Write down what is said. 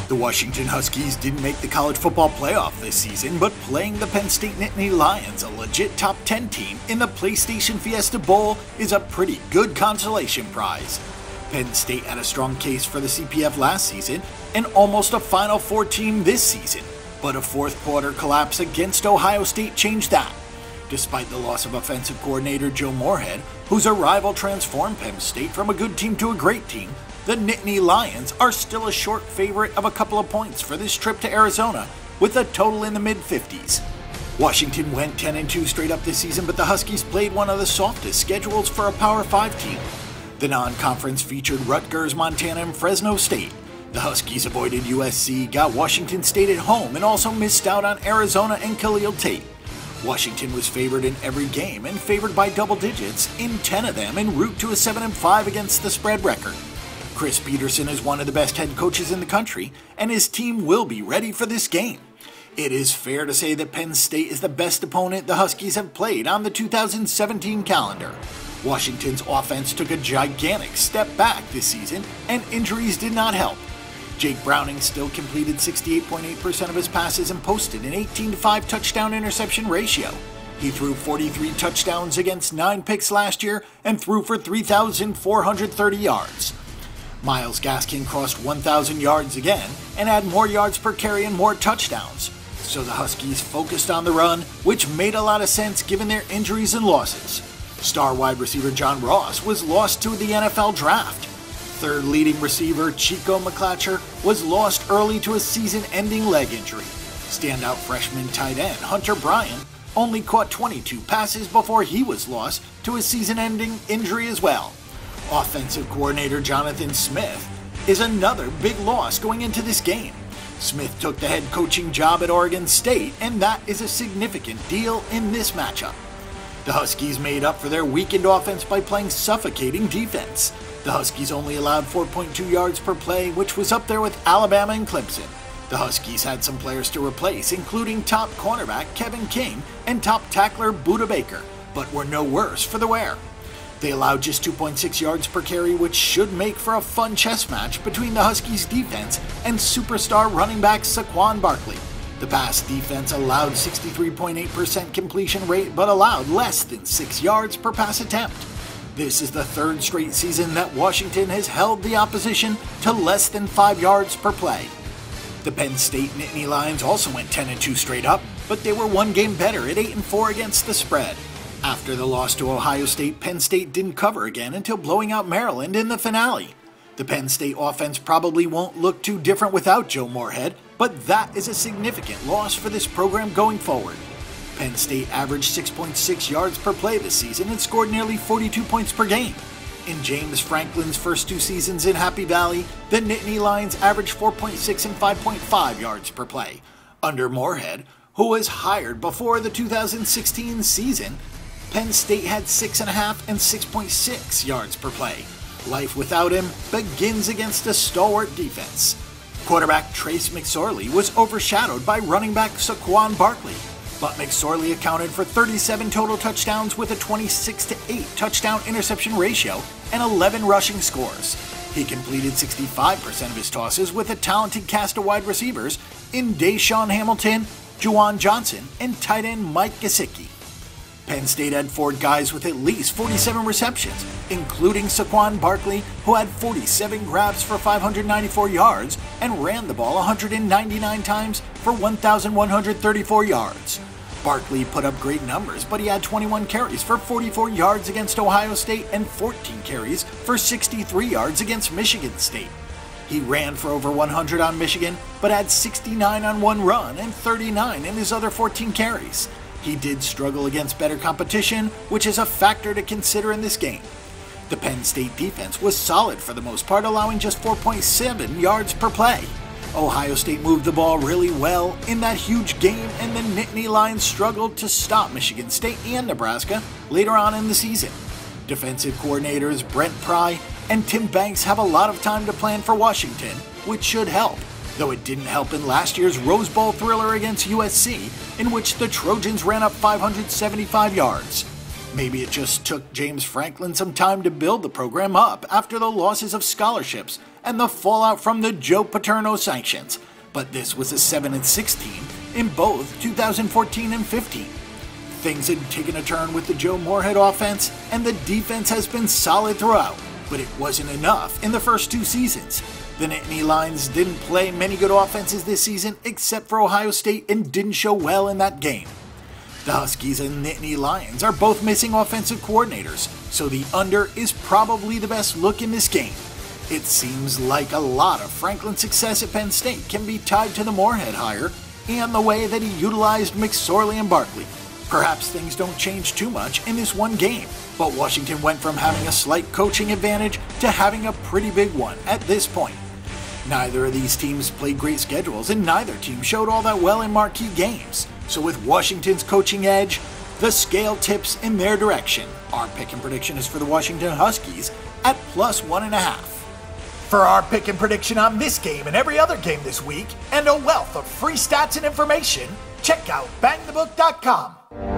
The Washington Huskies didn't make the college football playoff this season, but playing the Penn State Nittany Lions, a legit top 10 team, in the Playstation Fiesta Bowl is a pretty good consolation prize. Penn State had a strong case for the CPF last season and almost a Final Four team this season, but a fourth quarter collapse against Ohio State changed that. Despite the loss of offensive coordinator Joe Moorhead, whose arrival transformed Penn State from a good team to a great team, the Nittany Lions are still a short favorite of a couple of points for this trip to Arizona, with a total in the mid-50s. Washington went 10-2 straight up this season, but the Huskies played one of the softest schedules for a Power 5 team. The non-conference featured Rutgers, Montana, and Fresno State. The Huskies avoided USC, got Washington State at home, and also missed out on Arizona and Khalil Tate. Washington was favored in every game and favored by double digits in 10 of them en route to a 7-5 against the spread record. Chris Peterson is one of the best head coaches in the country, and his team will be ready for this game. It is fair to say that Penn State is the best opponent the Huskies have played on the 2017 calendar. Washington's offense took a gigantic step back this season, and injuries did not help. Jake Browning still completed 68.8% of his passes and posted an 18-5 touchdown-interception ratio. He threw 43 touchdowns against 9 picks last year and threw for 3,430 yards. Myles Gaskin crossed 1,000 yards again and had more yards per carry and more touchdowns. So the Huskies focused on the run, which made a lot of sense given their injuries and losses. Star wide receiver John Ross was lost to the NFL draft. Third leading receiver Chico McClatcher was lost early to a season-ending leg injury. Standout freshman tight end Hunter Bryant only caught 22 passes before he was lost to a season-ending injury as well. Offensive coordinator Jonathan Smith is another big loss going into this game. Smith took the head coaching job at Oregon State, and that is a significant deal in this matchup. The Huskies made up for their weakened offense by playing suffocating defense. The Huskies only allowed 4.2 yards per play, which was up there with Alabama and Clemson. The Huskies had some players to replace, including top cornerback Kevin King and top tackler Budda Baker, but were no worse for the wear. They allowed just 2.6 yards per carry, which should make for a fun chess match between the Huskies' defense and superstar running back Saquon Barkley. The pass defense allowed 63.8% completion rate, but allowed less than 6 yards per pass attempt. This is the third straight season that Washington has held the opposition to less than 5 yards per play. The Penn State Nittany Lions also went 10-2 straight up, but they were one game better at 8-4 against the spread. After the loss to Ohio State, Penn State didn't cover again until blowing out Maryland in the finale. The Penn State offense probably won't look too different without Joe Moorhead, but that is a significant loss for this program going forward. Penn State averaged 6.6 yards per play this season and scored nearly 42 points per game. In James Franklin's first 2 seasons in Happy Valley, the Nittany Lions averaged 4.6 and 5.5 yards per play. Under Moorhead, who was hired before the 2016 season, Penn State had 6.5 and 6.6 yards per play. Life without him begins against a stalwart defense. Quarterback Trace McSorley was overshadowed by running back Saquon Barkley, but McSorley accounted for 37 total touchdowns with a 26-8 touchdown-interception ratio and 11 rushing scores. He completed 65% of his tosses with a talented cast of wide receivers in Deshaun Hamilton, Juwan Johnson, and tight end Mike Gesicki. Penn State had 4 guys with at least 47 receptions, including Saquon Barkley, who had 47 grabs for 594 yards and ran the ball 199 times for 1,134 yards. Barkley put up great numbers, but he had 21 carries for 44 yards against Ohio State and 14 carries for 63 yards against Michigan State. He ran for over 100 on Michigan, but had 69 on one run and 39 in his other 14 carries. He did struggle against better competition, which is a factor to consider in this game. The Penn State defense was solid for the most part, allowing just 4.7 yards per play. Ohio State moved the ball really well in that huge game, and the Nittany Lions struggled to stop Michigan State and Nebraska later on in the season. Defensive coordinators Brent Pry and Tim Banks have a lot of time to plan for Washington, which should help, though it didn't help in last year's Rose Bowl thriller against USC, in which the Trojans ran up 575 yards. Maybe it just took James Franklin some time to build the program up after the losses of scholarships and the fallout from the Joe Paterno sanctions, but this was a 7-6 team in both 2014 and 15. Things had taken a turn with the Joe Moorhead offense, and the defense has been solid throughout, but it wasn't enough in the first 2 seasons. The Nittany Lions didn't play many good offenses this season except for Ohio State and didn't show well in that game. The Huskies and Nittany Lions are both missing offensive coordinators, so the under is probably the best look in this game. It seems like a lot of Franklin's success at Penn State can be tied to the Moorhead hire and the way that he utilized McSorley and Barkley. Perhaps things don't change too much in this one game, but Washington went from having a slight coaching advantage to having a pretty big one at this point. Neither of these teams played great schedules, and neither team showed all that well in marquee games. So with Washington's coaching edge, the scale tips in their direction. Our pick and prediction is for the Washington Huskies at +1.5. For our pick and prediction on this game and every other game this week, and a wealth of free stats and information, check out bangthebook.com.